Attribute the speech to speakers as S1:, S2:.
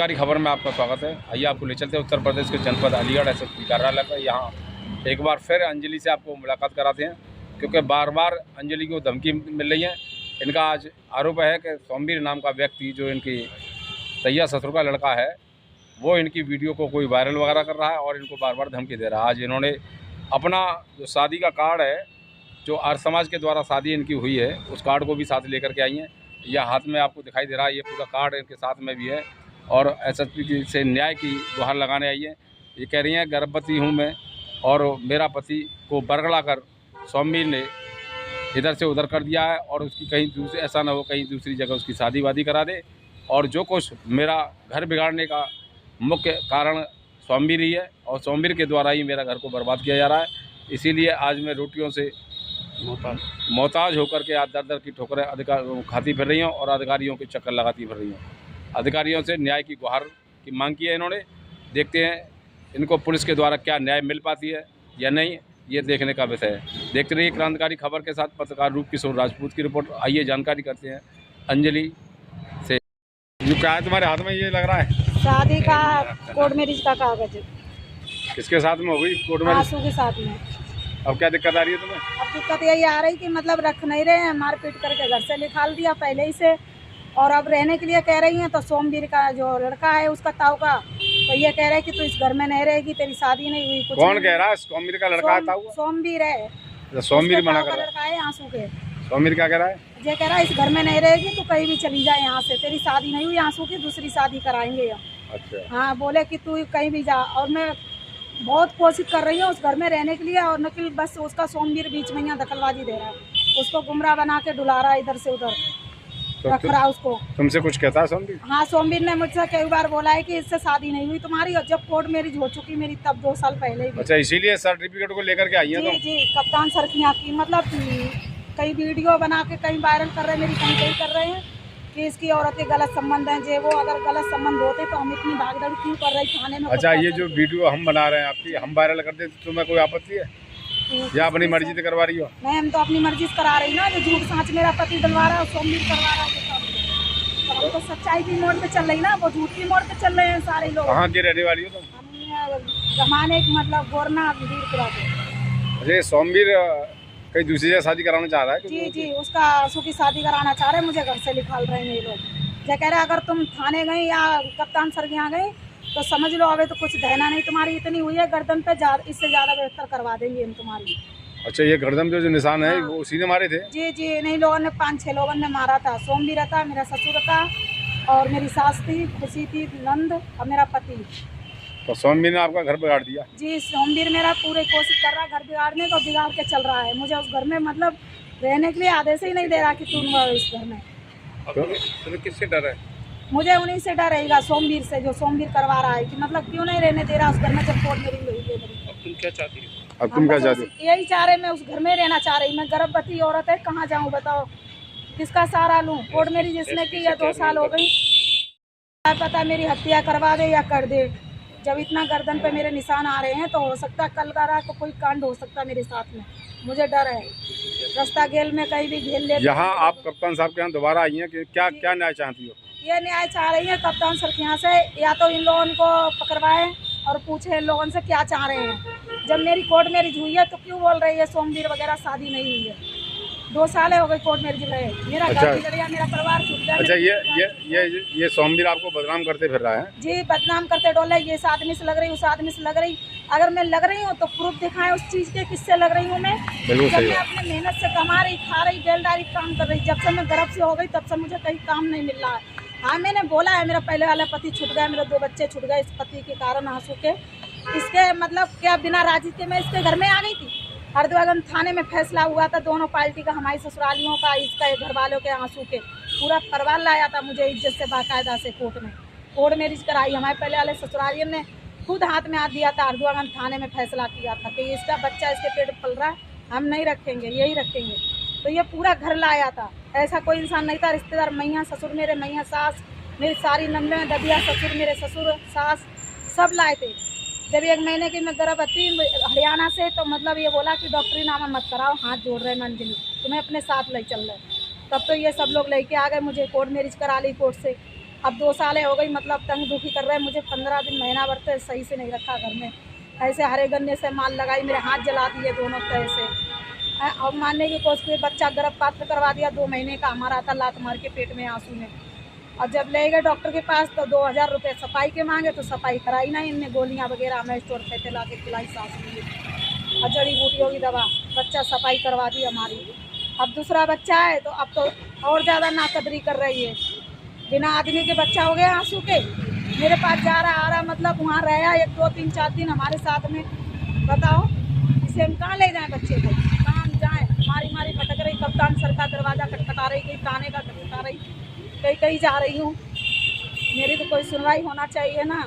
S1: सरकारी खबर में आपका स्वागत है। आइए आपको ले चलते हैं उत्तर प्रदेश के जनपद अलीगढ़ एसएसपी कार्यालय पर। यहाँ एक बार फिर अंजलि से आपको मुलाकात कराते हैं, क्योंकि बार बार अंजलि को धमकी मिल रही है। इनका आज आरोप है कि सोमवीर नाम का व्यक्ति, जो इनकी तैया ससुर का लड़का है, वो इनकी वीडियो को कोई वायरल वगैरह कर रहा है और इनको बार बार धमकी दे रहा है। आज इन्होंने अपना जो शादी का कार्ड है, जो आर्य समाज के द्वारा शादी इनकी हुई है, उस कार्ड को भी साथ लेकर के आई हैं। यह हाथ में आपको दिखाई दे रहा है, ये पूरा कार्ड इनके साथ में भी है और एसएसपी से न्याय की गुहार लगाने आई है। ये कह रही हैं गर्भवती हूँ मैं और मेरा पति को बरगला कर सोमवीर ने इधर से उधर कर दिया है और उसकी कहीं दूसरी, ऐसा ना हो कहीं दूसरी जगह उसकी शादी वादी करा दे, और जो कुछ मेरा घर बिगाड़ने का मुख्य कारण सोमवीर ही है और सोमवीर के द्वारा ही मेरा घर को बर्बाद किया जा रहा है। इसीलिए आज मैं रोटियों से मोहताज होकर के आज दर दर की ठोकरें खाती फिर रही हूँ और अधिकारियों के चक्कर लगाती फिर रही हूँ। अधिकारियों से न्याय की गुहार की मांग की है इन्होंने। देखते हैं इनको पुलिस के द्वारा क्या न्याय मिल पाती है या नहीं, ये देखने का विषय है। देखते रहिए क्रांतिकारी खबर के साथ पत्रकार रूपकिशोर राजपूत की रिपोर्ट। आइए जानकारी करते हैं अंजलि से। जो क्या है तुम्हारे हाथ में, ये लग रहा है
S2: शादी का कोर्ट मैरिज का कागज।
S1: किसके साथ में हो गई? कोर्ट में
S2: आंसू के साथ में।
S1: अब क्या दिक्कत आ रही है तुम्हें?
S2: अब दिक्कत यही आ रही कि मतलब रख नहीं रहे हैं, मारपीट करके घर से निकाल दिया पहले ही से, और अब रहने के लिए कह रही हैं। तो सोमवीर का जो लड़का है उसका ताऊ का, तो ये कह रहे हैं कि तू इस घर में नहीं रहेगी, तेरी शादी नहीं हुई। कुछ
S1: कौन कह रहा है? सोमवीर का लड़का है ताऊ?
S2: सोमवीर है,
S1: सोमवीर मना कर रहा है।
S2: लड़का है आंसू के।
S1: सोमवीर क्या कह रहा है?
S2: ये कह रहा है इस घर में नहीं रहेगी, तू कहीं भी चली जाए यहाँ से, तेरी शादी नहीं हुई आंसू की, दूसरी शादी कराएंगे यहाँ।
S1: अच्छा।
S2: हाँ, बोले कि तू कहीं भी जा। और मैं बहुत कोशिश कर रही हूँ उस घर में रहने के लिए, और नकल बस उसका सोमवीर बीच में यहाँ दखलबाजी दे रहा है, उसको गुमराह बना के डुला रहा है, इधर से उधर रख रहा है उसको।
S1: तुमसे कुछ कहता है सोमवीर?
S2: हाँ, सोमवीर ने मुझसे कई बार बोला है कि इससे शादी नहीं हुई तुम्हारी, और जब कोर्ट मैरिज हो चुकी मेरी तब 2 साल पहले ही।
S1: अच्छा, इसीलिए सर्टिफिकेट को लेकर के आई है?
S2: जी जी, कप्तान सर की यहाँ की मतलब कई वीडियो बना के कहीं वायरल कर रहे हैं, मेरी कहीं कर रहे हैं कि इसकी औरत के गलत संबंध हैं। जे वो अगर गलत संबंध होते तो हम इतनी भागदौड़ क्यों कर रहे थाने में?
S1: अच्छा, ये जो वीडियो हम बना रहे हैं आपकी, हम वायरल करते तो तुम्हें कोई आपत्ति है या अपनी मर्जी से करवा रही हो?
S2: नहीं, हम तो अपनी मर्जी से करा रही ना। जो झूठ सांच मेरा पति डलवा रहा है, सोमवीर करवा रहा है, तो हम तो सच्चाई की मोड़ पे चल रही ना, वो झूठ की मोड़ पे चल रहे हैं सारे लोग।
S1: कहाँ की रहने वाली हो तुम?
S2: हम जमाने की मतलब गोरना वीरपुरा के।
S1: अरे सोमवीर कहीं दूसरी जगह शादी कराना चाह रहा है?
S2: जी जी, उसका आंसू की शादी कराना चाह रहे हैं, मुझे घर से निकाल रहे हैं ये लोग। ये कह रहे हैं अगर तुम थाने गई या कप्तान सर के यहाँ गई तो समझ लो अभी तो कुछ देना नहीं, तुम्हारी इतनी हुई है गर्दन पे, इससे ज़्यादा बेहतर करवा देंगे हम तुम्हारी।
S1: अच्छा, ये गर्दन पे जो निशान है वो उसी ने मारे थे?
S2: जी जी, नहीं लोगों ने 5-6 लोगों ने मारा था। सोमवीर था, मेरा ससुर था और मेरी सास थी, खुशी थी, नंद और मेरा पति।
S1: तो सोमवीर ने आपका घर बिगाड़ दिया?
S2: जी, सोमवीर मेरा पूरी कोशिश कर रहा है घर बिगाड़ने को, बिगाड़ के चल रहा है। मुझे उस घर में मतलब रहने के लिए आदेश ही नहीं दे रहा कि तुम इस घर में।
S1: तुम्हें किससे डर है?
S2: मुझे उन्हीं से डर रहेगा, सोमवीर से, जो सोमवीर करवा रहा है कि मतलब क्यों नहीं रहने दे रहा उस घर में जब कोर्ट मैरिज हुई है।
S1: अब तुम क्या चाहती हो? अब तुम क्या चाहती हो?
S2: यही चाह रहे, मैं उस घर में रहना चाह रही। मैं गर्भवती औरत है, कहाँ जाऊँ बताओ, किसका सहारा लूँ? कोर्ट मैरिज जिसने की या 2 साल हो गई, पता मेरी हत्या करवा दे या कर दे। जब इतना गर्दन पे मेरे निशान आ रहे हैं तो हो सकता है कल का रात को कोई कांड हो सकता है मेरे साथ में। मुझे डर है, रास्ता गेल में कहीं भी घेर ले।
S1: यहाँ आप कप्तान साहब के यहाँ दोबारा आई हैं कि क्या न्याय चाहती हो?
S2: ये न्याय चाह रही है कप्तान सर के यहाँ से, या तो इन लोगों को पकड़वाए और पूछे इन लोगों से क्या चाह रहे हैं। जब मेरी कोर्ट मैरिज हुई है तो क्यों बोल रही है सोमवीर वगैरह शादी नहीं हुई है? 2 साल हो गए कोर्ट मैरिज रहे, मेरा घर बिगड़ गया, मेरा परिवार छूट गया।
S1: अच्छा, ये सोमवीर आपको बदनाम करते फिर रहा है?
S2: जी, बदनाम करते डोले, ये इस आदमी से लग रही, उस आदमी से लग रही। अगर मैं लग रही हूँ तो प्रूफ दिखाएं उस चीज़ के, किससे लग रही हूँ मैं। जब मैं अपने मेहनत से कमा रही, खा रही, बेलदारी काम कर रही, जब से मैं गर्भ से हो गई तब से मुझे कहीं काम नहीं मिल रहा है। हाँ, मैंने बोला है मेरा पहले वाला पति छूट गया, मेरे 2 बच्चे छूट गए इस पति के कारण आंसू के। इसके मतलब क्या बिना राजी के मैं इसके घर में आ गई थी? हरिद्वार थाने में फैसला हुआ था दोनों पार्टी का, हमारी ससुरालियों का, इसका घर वालों के, आंसू के। पूरा परिवार लाया था मुझे इज्जत से बाकायदा से कोर्ट मैरिज कराई। हमारे पहले वाले ससुरालियन ने खुद हाथ में हाथ दिया था, हरिद्वार थाने में फैसला किया था कि इसका बच्चा इसके पेट पल रहा है, हम नहीं रखेंगे, यही रखेंगे। तो ये पूरा घर लाया था, ऐसा कोई इंसान नहीं था। रिश्तेदार मैया ससुर मेरे, मैया सास मेरी, सारी नंदें, ददिया ससुर मेरे, ससुर सास सब लाए थे। जब 1 महीने की मैं गर्भवती हरियाणा से, तो मतलब ये बोला कि डॉक्टरी नामा मत कराओ, हाथ जोड़ रहे हैं अंजलि, तुम्हें अपने साथ ले चल रहे। तब तो ये सब लोग लेके आ गए मुझे, कोर्ट मैरिज करा ली कोर्ट से। अब 2 साल हो गई, मतलब तंग दुखी कर रहे हैं मुझे। 15 दिन महीना भर तो सही से नहीं रखा घर में, ऐसे हरे गन्ने से माल लगाई, मेरे हाथ जला दिए दोनों तरह से। अब मानने की कोशिश की, बच्चा गर्भपात करवा दिया 2 महीने का, हमारा था लात मार के पेट में आंसू में। और जब ले गए डॉक्टर के पास तो 2000 रुपये सफाई के मांगे, तो सफाई कराई नहीं इनने। गोलियां वगैरह हमें स्टोर पे ला के खिलाई सास की, और जड़ी बूटियों की दवा, बच्चा सफाई करवा दी हमारी। अब दूसरा बच्चा है तो अब तो और ज़्यादा नाकदरी कर रही है। बिना आदमी के बच्चा हो गया आंसू के, मेरे पास जा रहा आ रहा, मतलब वहाँ रहा 1, 2, 3, 4 दिन हमारे साथ में। बताओ इसे हम कहाँ ले जाएं बच्चे को, कहाँ हम जाएँ? मारी मारी भटक रही, कप्तान सर का दरवाज़ा खटखटा रही, कहीं थाने का खटखटा रही, कहीं कहीं जा रही हूँ। मेरी तो कोई सुनवाई होना चाहिए ना।